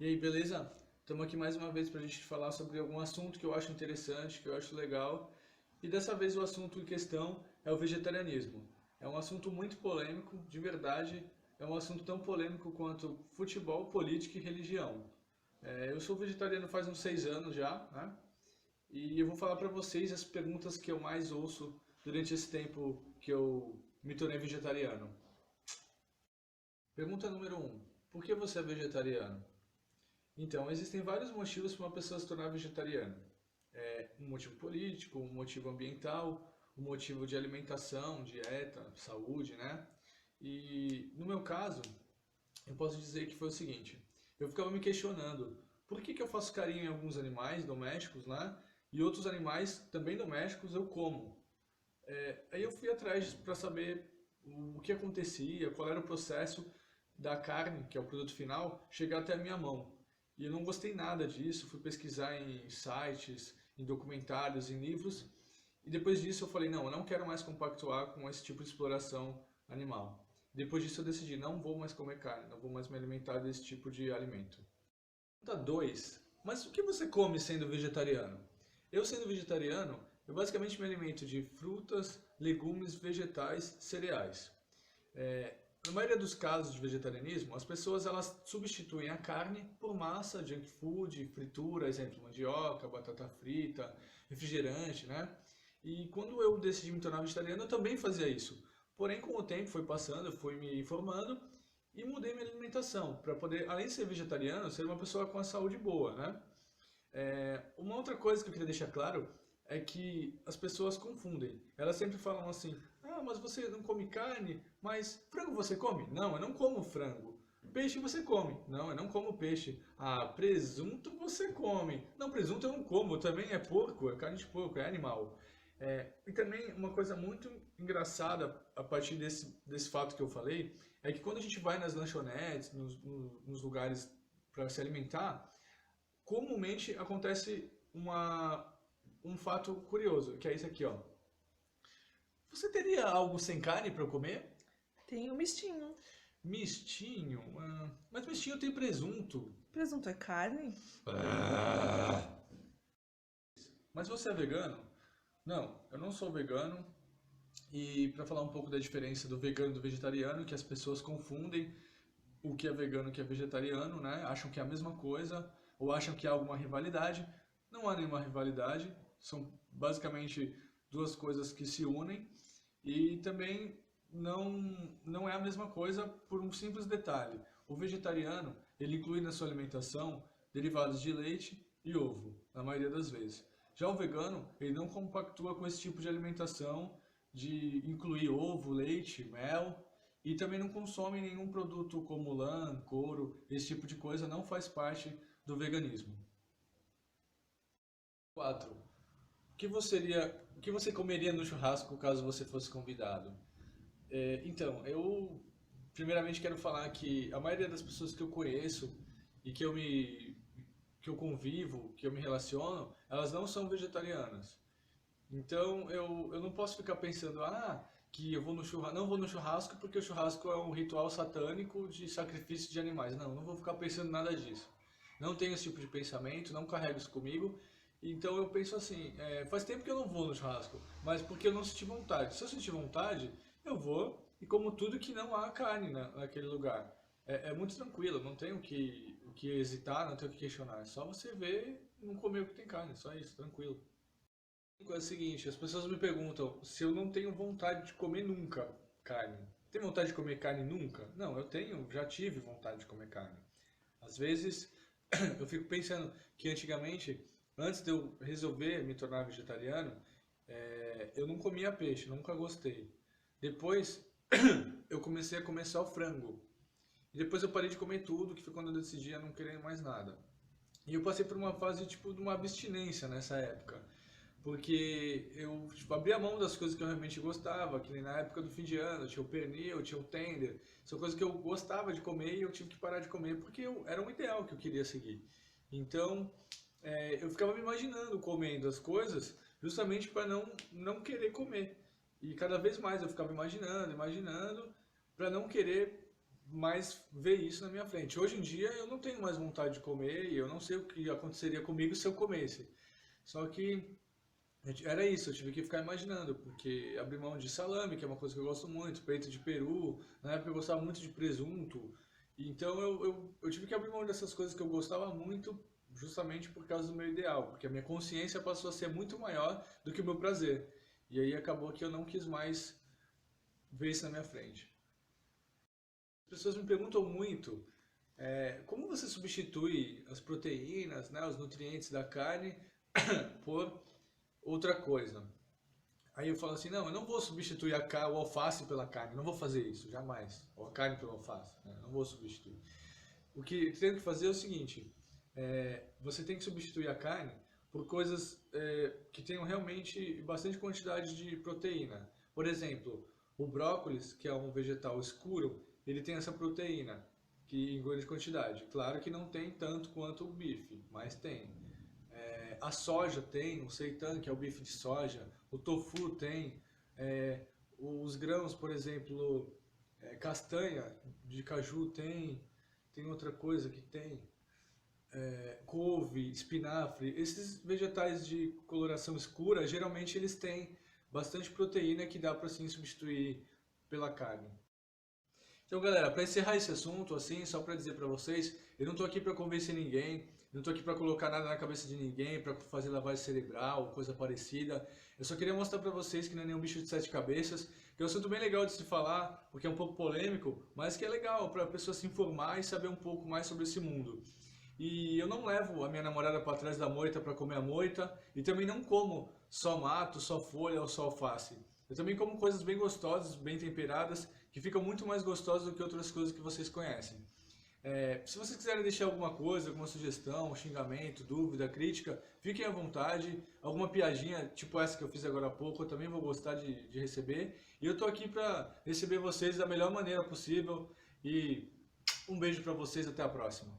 E aí, beleza? Estamos aqui mais uma vez para a gente falar sobre algum assunto que eu acho interessante, que eu acho legal. E dessa vez o assunto em questão é o vegetarianismo. É um assunto muito polêmico, de verdade. É um assunto tão polêmico quanto futebol, política e religião. Eu sou vegetariano faz uns 6 anos já, né? E eu vou falar para vocês as perguntas que eu mais ouço durante esse tempo que eu me tornei vegetariano. Pergunta número um: por que você é vegetariano? Então, existem vários motivos para uma pessoa se tornar vegetariana. Um motivo político, um motivo ambiental, um motivo de alimentação, dieta, saúde, né? E no meu caso, eu posso dizer que foi o seguinte: eu ficava me questionando por que eu faço carinho em alguns animais domésticos, né? E outros animais também domésticos eu como. Aí eu fui atrás para saber o que acontecia, qual era o processo da carne, que é o produto final, chegar até a minha mão. E eu não gostei nada disso, fui pesquisar em sites, em documentários, em livros, e depois disso eu falei, não, eu não quero mais compactuar com esse tipo de exploração animal. Depois disso eu decidi, não vou mais comer carne, não vou mais me alimentar desse tipo de alimento. Pergunta 2. Mas o que você come sendo vegetariano? Eu sendo vegetariano, eu basicamente me alimento de frutas, legumes, vegetais, cereais. Na maioria dos casos de vegetarianismo, as pessoas elas substituem a carne por massa, junk food, fritura, exemplo, mandioca, batata frita, refrigerante, né? E quando eu decidi me tornar vegetariano, eu também fazia isso. Porém, com o tempo foi passando, eu fui me informando e mudei minha alimentação para poder, além de ser vegetariano, ser uma pessoa com a saúde boa, né? Uma outra coisa que eu queria deixar claro é que as pessoas confundem. Elas sempre falam assim: ah, mas você não come carne, mas frango você come? Não, eu não como frango. Peixe você come? Não, eu não como peixe. Ah, presunto você come? Não, presunto eu não como, também é porco, é carne de porco, é animal. E também uma coisa muito engraçada a partir desse fato que eu falei é que quando a gente vai nas lanchonetes, nos lugares para se alimentar, comumente acontece um fato curioso, que é isso aqui, ó. Você teria algo sem carne para eu comer? Tem o mistinho. Mistinho? Mas mistinho tem presunto. Presunto é carne? Mas você é vegano? Não, eu não sou vegano. E para falar um pouco da diferença do vegano e do vegetariano, que as pessoas confundem o que é vegano e o que é vegetariano, né? Acham que é a mesma coisa ou acham que há alguma rivalidade. Não há nenhuma rivalidade, são basicamente duas coisas que se unem e também não é a mesma coisa por um simples detalhe. O vegetariano, ele inclui na sua alimentação derivados de leite e ovo, na maioria das vezes. Já o vegano, ele não compactua com esse tipo de alimentação de incluir ovo, leite, mel e também não consome nenhum produto como lã, couro, esse tipo de coisa não faz parte do veganismo. 4. O que você comeria no churrasco caso você fosse convidado? Então, eu primeiramente quero falar que a maioria das pessoas que eu conheço e que eu convivo, que eu me relaciono, elas não são vegetarianas. Então eu não posso ficar pensando, que eu vou no churrasco, não vou no churrasco porque o churrasco é um ritual satânico de sacrifício de animais. Não, não vou ficar pensando nada disso. Não tenho esse tipo de pensamento, não carrego isso comigo. Então eu penso assim, faz tempo que eu não vou no churrasco, mas porque eu não senti vontade. Se eu sentir vontade, eu vou e como tudo que não há carne naquele lugar. É muito tranquilo, não tenho o que hesitar, não tenho o que questionar. É só você ver e não comer o que tem carne, só isso, tranquilo. É o seguinte, as pessoas me perguntam se eu não tenho vontade de comer nunca carne. Tem vontade de comer carne nunca? Não, eu tenho, já tive vontade de comer carne. Às vezes eu fico pensando que antigamente, antes de eu resolver me tornar vegetariano, eu não comia peixe, nunca gostei. Depois eu comecei a comer só frango. E depois eu parei de comer tudo, que foi quando eu decidi a não querer mais nada. E eu passei por uma fase tipo de uma abstinência nessa época. Porque eu tipo, abri a mão das coisas que eu realmente gostava, que nem na época do fim de ano, tinha o pernil, tinha o tender, são coisas que eu gostava de comer e eu tive que parar de comer porque era um ideal que eu queria seguir. Então, eu ficava me imaginando comendo as coisas justamente para não querer comer. E cada vez mais eu ficava imaginando, imaginando, para não querer. mais ver isso na minha frente. Hoje em dia eu não tenho mais vontade de comer e eu não sei o que aconteceria comigo se eu comesse. Só que era isso, eu tive que ficar imaginando, porque abri mão de salame, que é uma coisa que eu gosto muito, peito de peru, na época eu gostava muito de presunto, então eu tive que abrir mão dessas coisas que eu gostava muito, justamente por causa do meu ideal, porque a minha consciência passou a ser muito maior do que o meu prazer. E aí acabou que eu não quis mais ver isso na minha frente. As pessoas me perguntam muito como você substitui as proteínas, né, os nutrientes da carne por outra coisa. Aí eu falo assim, não, eu não vou substituir o alface pela carne, não vou fazer isso, jamais. Ou a carne pelo alface, né? Não vou substituir. O que tem que fazer é o seguinte, você tem que substituir a carne por coisas que tenham realmente bastante quantidade de proteína. Por exemplo, o brócolis, que é um vegetal escuro, ele tem essa proteína que em grande quantidade. Claro que não tem tanto quanto o bife, mas tem. A soja tem, o seitan, que é o bife de soja, o tofu tem, os grãos, por exemplo, castanha de caju tem outra coisa que tem, couve, espinafre, esses vegetais de coloração escura, geralmente eles têm bastante proteína que dá para sim substituir pela carne. Então, galera, para encerrar esse assunto, assim, só para dizer para vocês, eu não estou aqui para convencer ninguém, não estou aqui para colocar nada na cabeça de ninguém, para fazer lavagem cerebral, coisa parecida. Eu só queria mostrar para vocês que não é nenhum bicho de sete cabeças, que é um assunto bem legal de se falar, porque é um pouco polêmico, mas que é legal para a pessoa se informar e saber um pouco mais sobre esse mundo. E eu não levo a minha namorada para trás da moita para comer a moita, e também não como só mato, só folha ou só alface. Eu também como coisas bem gostosas, bem temperadas, que ficam muito mais gostosas do que outras coisas que vocês conhecem. Se vocês quiserem deixar alguma coisa, alguma sugestão, xingamento, dúvida, crítica, fiquem à vontade. Alguma piadinha, tipo essa que eu fiz agora há pouco, eu também vou gostar de receber. E eu tô aqui para receber vocês da melhor maneira possível. E um beijo para vocês, até a próxima.